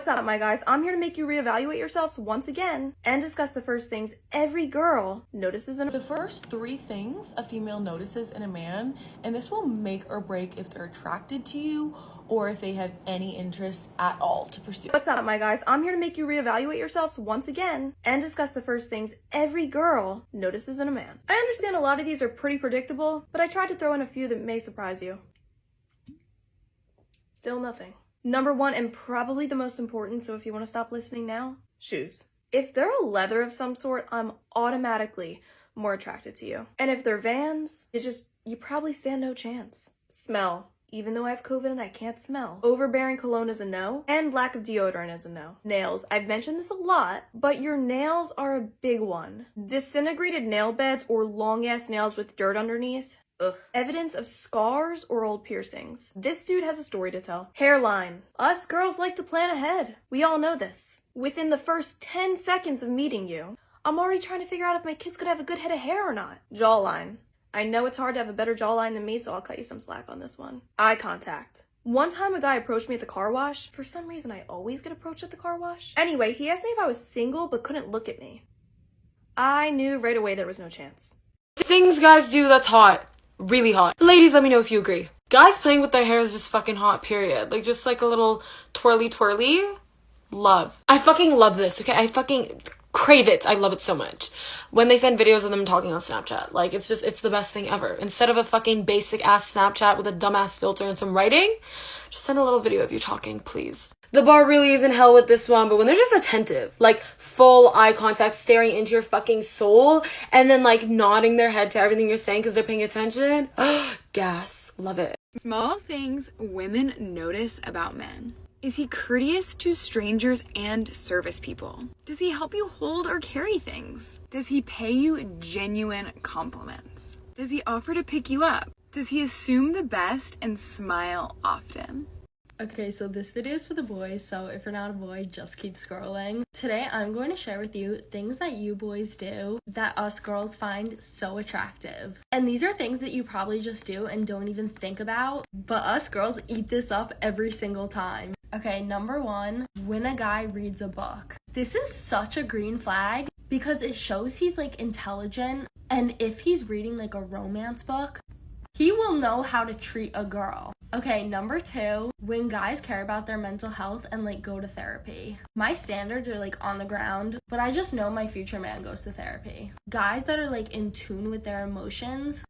What's up, my guys? I'm here to make you reevaluate yourselves once again and discuss the first things every girl notices in a— The first 3 things a female notices in a man, and this will make or break if they're attracted to you or if they have any interest at all to pursue. What's up, my guys? I'm here to make you reevaluate yourselves once again and discuss the first things every girl notices in a man. I understand a lot of these are pretty predictable, but I tried to throw in a few that may surprise you. Still nothing. Number 1, and probably the most important, so if you want to stop listening now, shoes. If they're a leather of some sort, I'm automatically more attracted to you. And if they're Vans, you probably stand no chance. Smell. Even though I have COVID and I can't smell. Overbearing cologne is a no, and lack of deodorant is a no. Nails. I've mentioned this a lot, but your nails are a big one. Disintegrated nail beds or long-ass nails with dirt underneath. Ugh. Evidence of scars or old piercings. This dude has a story to tell. Hairline. Us girls like to plan ahead. We all know this. Within the first 10 seconds of meeting you, I'm already trying to figure out if my kids could have a good head of hair or not. Jawline. I know it's hard to have a better jawline than me, so I'll cut you some slack on this one. Eye contact. One time a guy approached me at the car wash. For some reason, I always get approached at the car wash. Anyway, he asked me if I was single but couldn't look at me. I knew right away there was no chance. Things guys do that's hot. Really hot. Ladies, let me know if you agree. Guys playing with their hair is just fucking hot, period. Like, just like a little twirly. Love. I fucking love this, okay? I fucking crave it. I love it so much. When they send videos of them talking on Snapchat, like, it's the best thing ever. Instead of a fucking basic ass Snapchat with a dumbass filter and some writing, just send a little video of you talking, please. The bar really is in hell with this one, but when they're just attentive, like full eye contact, staring into your fucking soul, and then like nodding their head to everything you're saying because they're paying attention, gas. Love it. Small things women notice about men. Is he courteous to strangers and service people? Does he help you hold or carry things? Does he pay you genuine compliments? Does he offer to pick you up? Does he assume the best and smile often? Okay, so this video is for the boys, so if you're not a boy, just keep scrolling. Today, I'm going to share with you things that you boys do that us girls find so attractive. And these are things that you probably just do and don't even think about, but us girls eat this up every single time. Okay, number 1, when a guy reads a book. This is such a green flag because it shows he's like intelligent, and if he's reading like a romance book, he will know how to treat a girl. Okay, number 2, when guys care about their mental health and like go to therapy. My standards are like on the ground, but I just know my future man goes to therapy. Guys that are like in tune with their emotions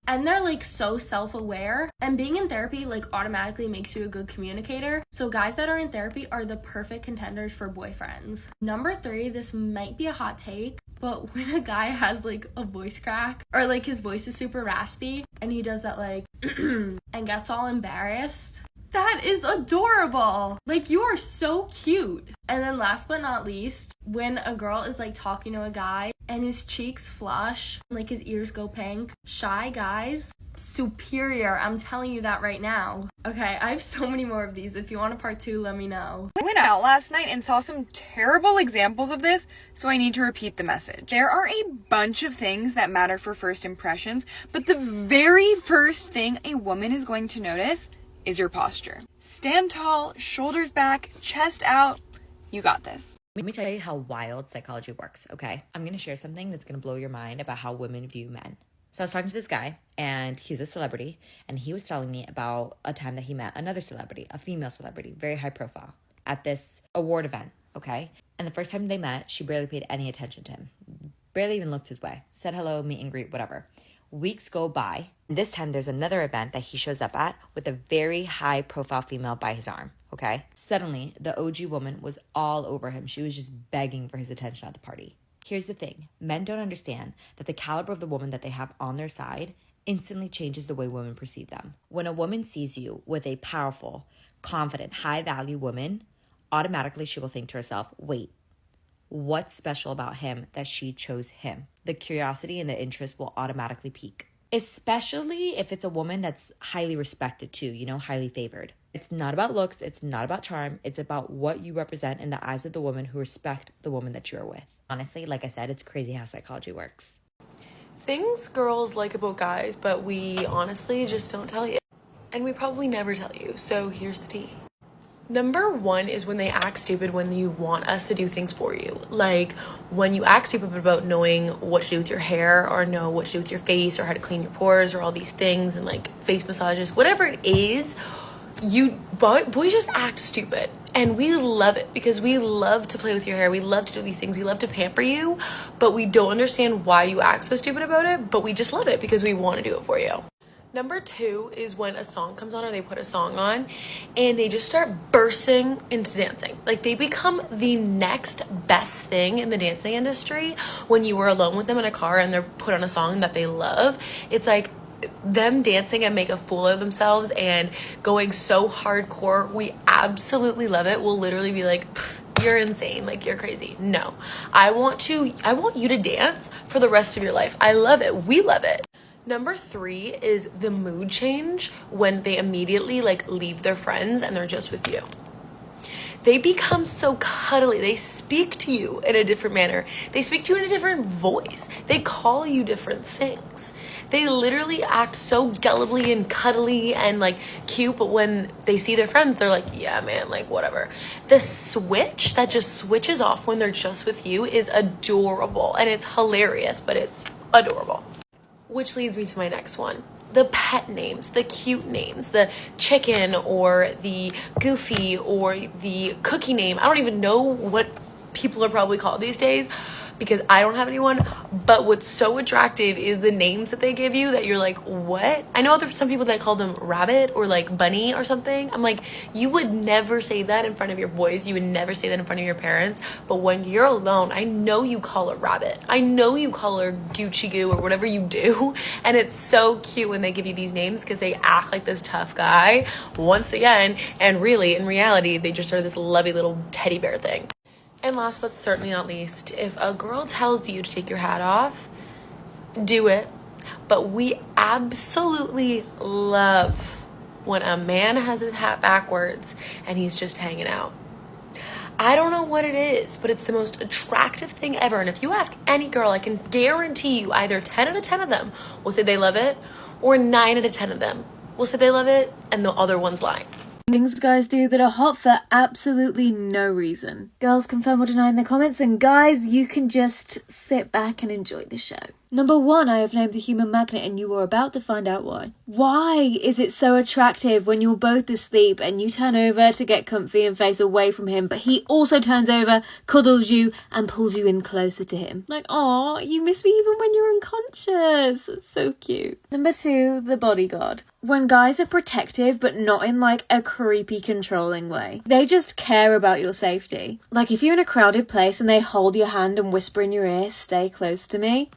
and they're like so self-aware, and being in therapy like automatically makes you a good communicator. So guys that are in therapy are the perfect contenders for boyfriends. Number 3, this might be a hot take, but when a guy has like a voice crack or like his voice is super raspy and he does that like and gets all embarrassed, that is adorable. Like, you are so cute. And then last but not least, when a girl is like talking to a guy and his cheeks flush, like his ears go pink, shy guys, superior. I'm telling you that right now. Okay, I have so many more of these. If you want a part 2, let me know. I went out last night and saw some terrible examples of this, so I need to repeat the message. There are a bunch of things that matter for first impressions, but the very first thing a woman is going to notice is your posture. Stand tall, shoulders back, chest out. You got this. Let me tell you how wild psychology works, okay? I'm going to share something that's going to blow your mind about how women view men. So I was talking to this guy, and he's a celebrity, and he was telling me about a time that he met another celebrity, a female celebrity, very high profile, at this award event, okay? And the first time they met, she barely paid any attention to him, barely even looked his way, said hello, meet and greet, whatever. Weeks go by. This time there's another event that he shows up at with a very high profile female by his arm, okay? Suddenly, the OG woman was all over him. She was just begging for his attention at the party. Here's the thing. Men don't understand that the caliber of the woman that they have on their side instantly changes the way women perceive them. When a woman sees you with a powerful, confident, high-value woman, automatically she will think to herself, wait, what's special about him that she chose him? The curiosity and the interest will automatically peak. Especially if it's a woman that's highly respected too, highly favored. It's not about looks, it's not about charm, it's about what you represent in the eyes of the woman who respect the woman that you're with. Honestly, like I said, it's crazy how psychology works. Things girls like about guys, but we honestly just don't tell you. And we probably never tell you, so here's the tea. Number one is when they act stupid when you want us to do things for you. Like when you act stupid about knowing what to do with your hair or know what to do with your face or how to clean your pores or all these things and like face massages, whatever it is, boys just act stupid. And we love it because we love to play with your hair. We love to do these things. We love to pamper you, but we don't understand why you act so stupid about it, but we just love it because we want to do it for you. Number two is when a song comes on or they put a song on and they just start bursting into dancing. Like they become the next best thing in the dancing industry. When you were alone with them in a car and they're put on a song that they love, it's like them dancing and make a fool of themselves and going so hardcore. We absolutely love it. We'll literally be like, you're insane, like you're crazy. No, I want you to dance for the rest of your life. I love it. We love it. Number three is the mood change when they immediately like leave their friends and they're just with you. They become so cuddly. They speak to you in a different manner. They speak to you in a different voice. They call you different things. They literally act so gullibly and cuddly and like cute, but when they see their friends, they're like, yeah, man, like whatever. The switch that just switches off when they're just with you is adorable and it's hilarious, but it's adorable. Which leads me to my next one. The pet names, the cute names, the chicken or the goofy or the cookie name. I don't even know what people are probably called these days because I don't have anyone, but what's so attractive is the names that they give you that you're like, what? I know there's some people that call them rabbit or like bunny or something. I'm like, you would never say that in front of your boys. You would never say that in front of your parents. But when you're alone, I know you call her rabbit. I know you call her Gucci Goo or whatever you do. And it's so cute when they give you these names because they act like this tough guy once again. And really, in reality, they just are this lovely little teddy bear thing. And last but certainly not least, if a girl tells you to take your hat off, do it. But we absolutely love when a man has his hat backwards and he's just hanging out. I don't know what it is, but it's the most attractive thing ever. And if you ask any girl, I can guarantee you either 10 out of 10 of them will say they love it, or 9 out of 10 of them will say they love it, and the other one's lying. Things guys do that are hot for absolutely no reason. Girls confirm or deny in the comments, and guys, you can just sit back and enjoy the show. Number 1, I have named the human magnet, and you are about to find out why. Why is it so attractive when you're both asleep and you turn over to get comfy and face away from him, but he also turns over, cuddles you, and pulls you in closer to him? Like, aw, you miss me even when you're unconscious. It's so cute. Number 2, the bodyguard. When guys are protective, but not in like a creepy, controlling way. They just care about your safety. Like if you're in a crowded place and they hold your hand and whisper in your ear, stay close to me.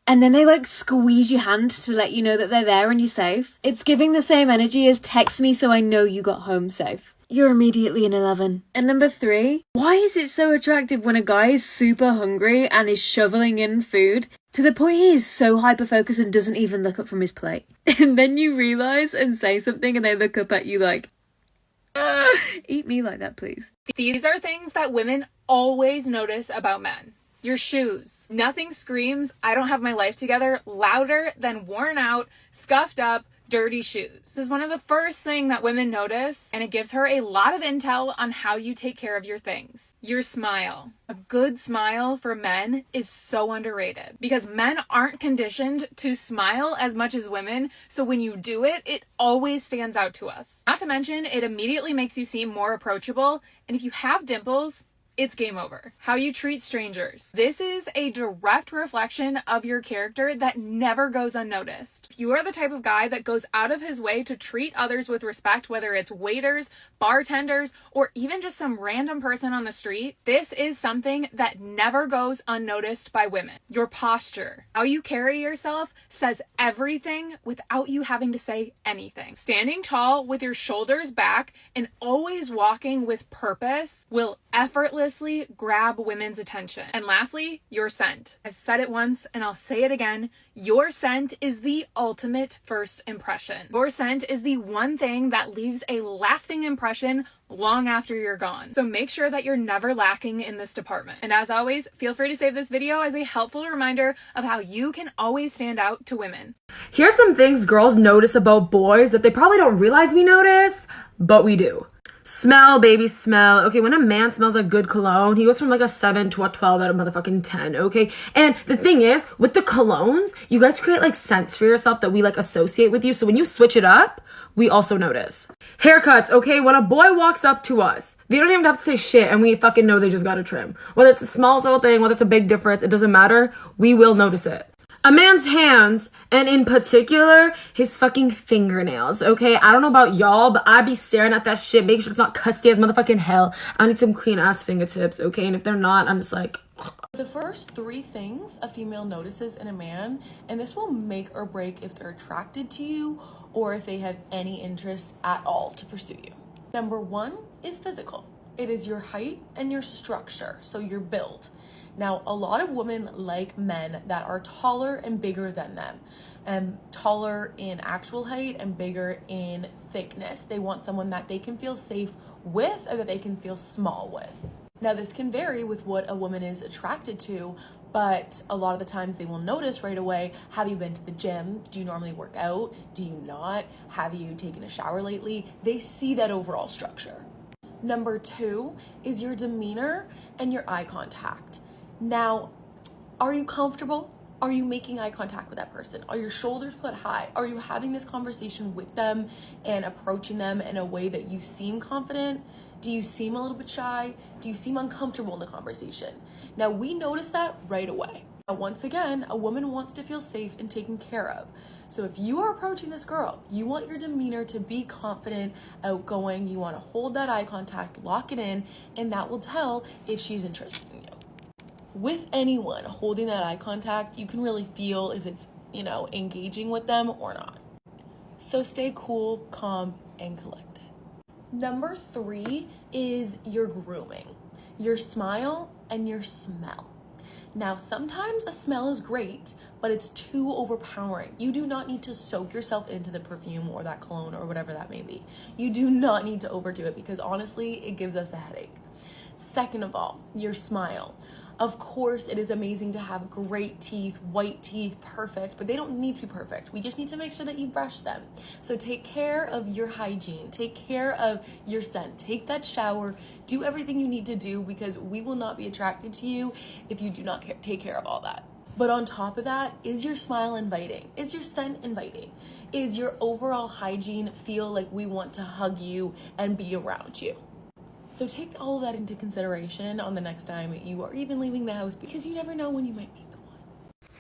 And then they like squeeze your hand to let you know that they're there and you're safe. It's giving the same energy as text me so I know you got home safe. You're immediately in 11. And number 3, why is it so attractive when a guy is super hungry and is shoveling in food to the point he is so hyper-focused and doesn't even look up from his plate? And then you realise and say something and they look up at you like, eat me like that, please. These are things that women always notice about men. Your shoes. Nothing screams, I don't have my life together, louder than worn out, scuffed up, dirty shoes. This is one of the first things that women notice, and it gives her a lot of intel on how you take care of your things. Your smile. A good smile for men is so underrated because men aren't conditioned to smile as much as women, so when you do it, it always stands out to us. Not to mention, it immediately makes you seem more approachable, and if you have dimples, it's game over. How you treat strangers. This is a direct reflection of your character that never goes unnoticed. If you are the type of guy that goes out of his way to treat others with respect, whether it's waiters, bartenders, or even just some random person on the street, this is something that never goes unnoticed by women. Your posture. How you carry yourself says everything without you having to say anything. Standing tall with your shoulders back and always walking with purpose will effortlessly grab women's attention. And lastly, your scent. I've said it once and I'll say it again. Your scent is the ultimate first impression. Your scent is the one thing that leaves a lasting impression long after you're gone. So make sure that you're never lacking in this department. And as always, feel free to save this video as a helpful reminder of how you can always stand out to women. Here's some things girls notice about boys that they probably don't realize we notice, but we do. Smell, baby, smell. Okay, when a man smells like good cologne, he goes from like a 7 to a 12 out of motherfucking 10, okay? And the thing is, with the colognes, you guys create like scents for yourself that we like associate with you. So when you switch it up, we also notice. Haircuts, okay? When a boy walks up to us, they don't even have to say shit and we fucking know they just got a trim. Whether it's the smallest little thing, whether it's a big difference, it doesn't matter. We will notice it. A man's hands, and in particular, his fucking fingernails, okay? I don't know about y'all, but I be staring at that shit, making sure it's not crusty as motherfucking hell. I need some clean-ass fingertips, okay? And if they're not, I'm just like... The first 3 things a female notices in a man, and this will make or break if they're attracted to you or if they have any interest at all to pursue you. Number 1 is physical. It is your height and your structure, so your build. Now, a lot of women like men that are taller and bigger than them, taller in actual height and bigger in thickness. They want someone that they can feel safe with or that they can feel small with. Now, this can vary with what a woman is attracted to, but a lot of the times they will notice right away, have you been to the gym? Do you normally work out? Do you not? Have you taken a shower lately? They see that overall structure. Number 2 is your demeanor and your eye contact. Now, are you comfortable? Are you making eye contact with that person? Are your shoulders put high? Are you having this conversation with them and approaching them in a way that you seem confident? Do you seem a little bit shy? Do you seem uncomfortable in the conversation? Now, we notice that right away. Now, once again, a woman wants to feel safe and taken care of. So if you are approaching this girl, you want your demeanor to be confident, outgoing. You want to hold that eye contact, lock it in, and that will tell if she's interested in you. With anyone holding that eye contact, you can really feel if it's, engaging with them or not. So stay cool, calm, and collected. Number 3 is your grooming, your smile, and your smell. Now, sometimes a smell is great, but it's too overpowering. You do not need to soak yourself into the perfume or that cologne or whatever that may be. You do not need to overdo it because honestly, it gives us a headache. Second of all, your smile. Of course, it is amazing to have great teeth, white teeth, perfect, but they don't need to be perfect. We just need to make sure that you brush them. So take care of your hygiene, take care of your scent, take that shower, do everything you need to do because we will not be attracted to you if you do not take care of all that. But on top of that, is your smile inviting? Is your scent inviting? Is your overall hygiene feel like we want to hug you and be around you? So take all of that into consideration on the next time you are even leaving the house because you never know when you might meet the one.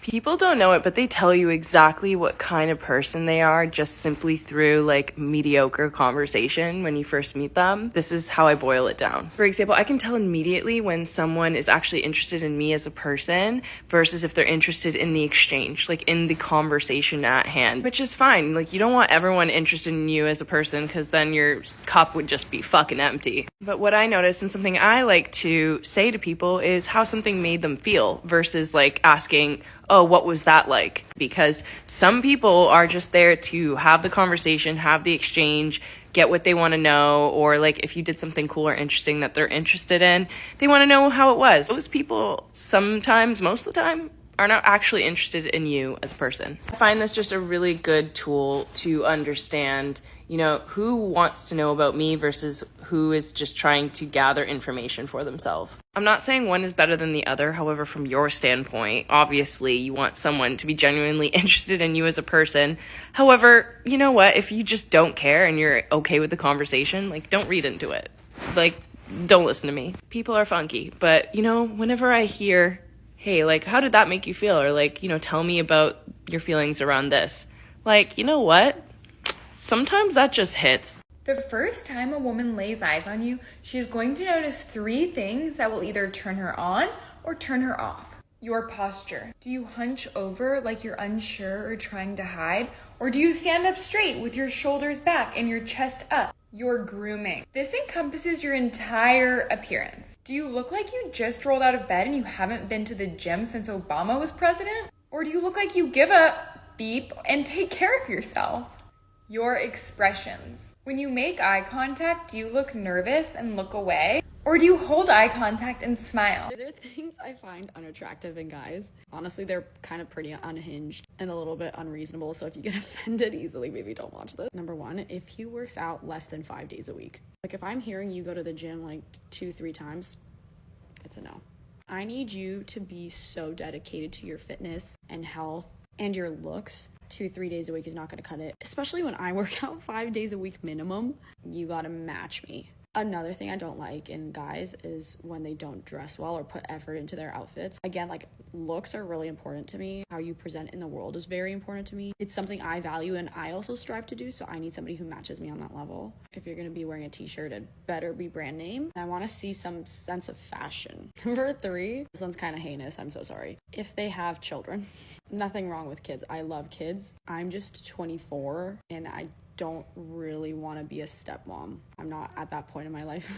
People don't know it, but they tell you exactly what kind of person they are just simply through like mediocre conversation when you first meet them. This is how I boil it down. For example, I can tell immediately when someone is actually interested in me as a person versus if they're interested in the exchange, like in the conversation at hand, which is fine. Like you don't want everyone interested in you as a person because then your cup would just be fucking empty. But what I notice and something I like to say to people is how something made them feel versus like asking, oh, what was that like? Because some people are just there to have the conversation, have the exchange, get what they want to know, or like if you did something cool or interesting that they're interested in, they want to know how it was. Those people sometimes, most of the time, are not actually interested in you as a person. I find this just a really good tool to understand, who wants to know about me versus who is just trying to gather information for themselves. I'm not saying one is better than the other. However, from your standpoint, obviously you want someone to be genuinely interested in you as a person. However, you know what? If you just don't care and you're okay with the conversation, like don't read into it. Like don't listen to me. People are funky, but whenever I hear, hey, like, how did that make you feel? Or like, tell me about your feelings around this. Like, you know what? Sometimes that just hits. The first time a woman lays eyes on you, she's going to notice 3 things that will either turn her on or turn her off. Your posture. Do you hunch over like you're unsure or trying to hide? Or do you stand up straight with your shoulders back and your chest up? Your grooming. This encompasses your entire appearance. Do you look like you just rolled out of bed and you haven't been to the gym since Obama was president? Or do you look like you give a beep and take care of yourself? Your expressions. When you make eye contact, do you look nervous and look away? Or do you hold eye contact and smile? There are things I find unattractive in guys. Honestly, they're kind of pretty unhinged and a little bit unreasonable, so if you get offended easily, maybe don't watch this. Number one, if he works out less than 5 days a week. Like, if I'm hearing you go to the gym like 2-3 times, it's a no. I need you to be so dedicated to your fitness and health and your looks. 2-3 days a week is not going to cut it. Especially when I work out 5 days a week minimum, you got to match me. Another thing I don't like in guys is when they don't dress well or put effort into their outfits. Again, like, looks are really important to me. How you present in the world is very important to me. It's something I value and I also strive to do, so I need somebody who matches me on that level. If you're gonna be wearing a t-shirt, it better be brand name. I wanna see some sense of fashion. Number 3, this one's kind of heinous, I'm so sorry. If they have children. Nothing wrong with kids. I love kids. I'm just 24 and I don't really want to be a stepmom. I'm not at that point in my life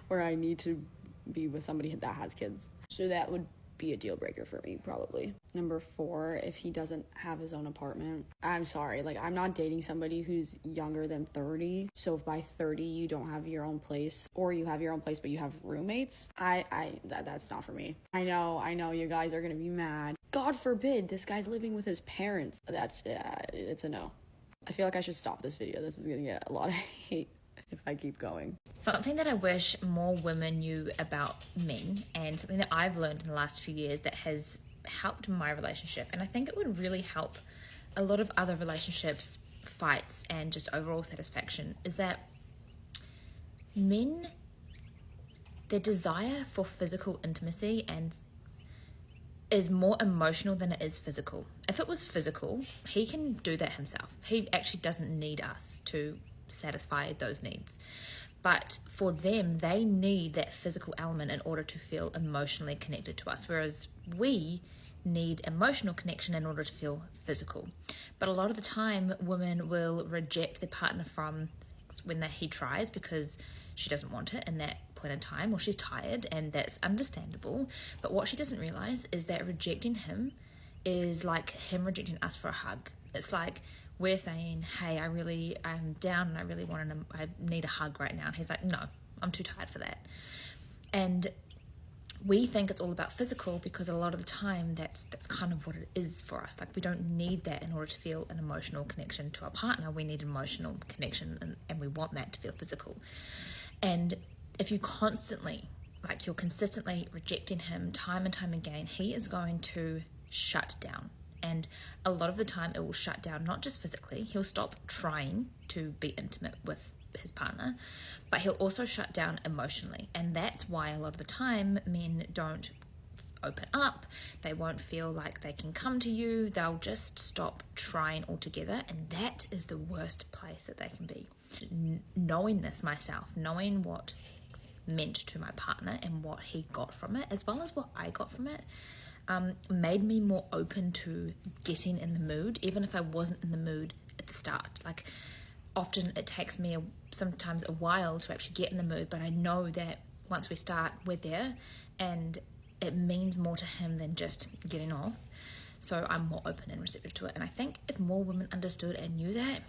where I need to be with somebody that has kids. So that would be a deal breaker for me, probably. Number 4, if he doesn't have his own apartment. I'm sorry, like, I'm not dating somebody who's younger than 30. So if by 30 you don't have your own place, or you have your own place but you have roommates, that's not for me. I know you guys are gonna be mad. God forbid this guy's living with his parents. It's a no. I feel like I should stop this video. This is gonna get a lot of hate if I keep going. Something that I wish more women knew about men, and something that I've learned in the last few years that has helped my relationship, and I think it would really help a lot of other relationships, fights, and just overall satisfaction, is that men, their desire for physical intimacy and is more emotional than it is physical. If it was physical, he can do that himself. He actually doesn't need us to satisfy those needs. But for them, they need that physical element in order to feel emotionally connected to us, whereas we need emotional connection in order to feel physical. But a lot of the time, women will reject their partner from sex when he tries because she doesn't want it in that point in time, or she's tired, and that's understandable. But what she doesn't realize is that rejecting him is like him rejecting us for a hug. It's like we're saying, hey, I'm down and I need a hug right now. And he's like, no, I'm too tired for that. And we think it's all about physical because a lot of the time that's kind of what it is for us. Like, we don't need that in order to feel an emotional connection to our partner. We need emotional connection, and we want that to feel physical. And if you're consistently rejecting him time and time again, he is going to shut down. And a lot of the time it will shut down, not just physically. He'll stop trying to be intimate with his partner, but he'll also shut down emotionally. And that's why a lot of the time men don't open up. They won't feel like they can come to you. They'll just stop trying altogether. And that is the worst place that they can be. Knowing this myself, knowing what sex meant to my partner and what he got from it, as well as what I got from it, made me more open to getting in the mood, even if I wasn't in the mood at the start. Like, often it takes me sometimes a while to actually get in the mood, but I know that once we start, we're there, and it means more to him than just getting off. So I'm more open and receptive to it. And I think if more women understood and knew that,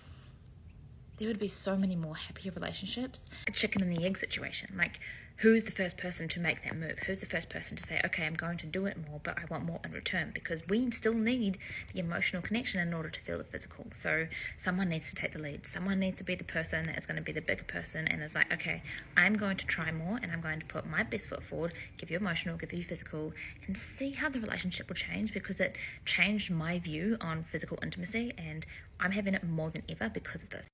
there would be so many more happier relationships. A chicken and the egg situation. Like, who's the first person to make that move? Who's the first person to say, okay, I'm going to do it more, but I want more in return? Because we still need the emotional connection in order to feel the physical. So someone needs to take the lead. Someone needs to be the person that is going to be the bigger person and is like, okay, I'm going to try more and I'm going to put my best foot forward, give you emotional, give you physical, and see how the relationship will change, because it changed my view on physical intimacy, and I'm having it more than ever because of this.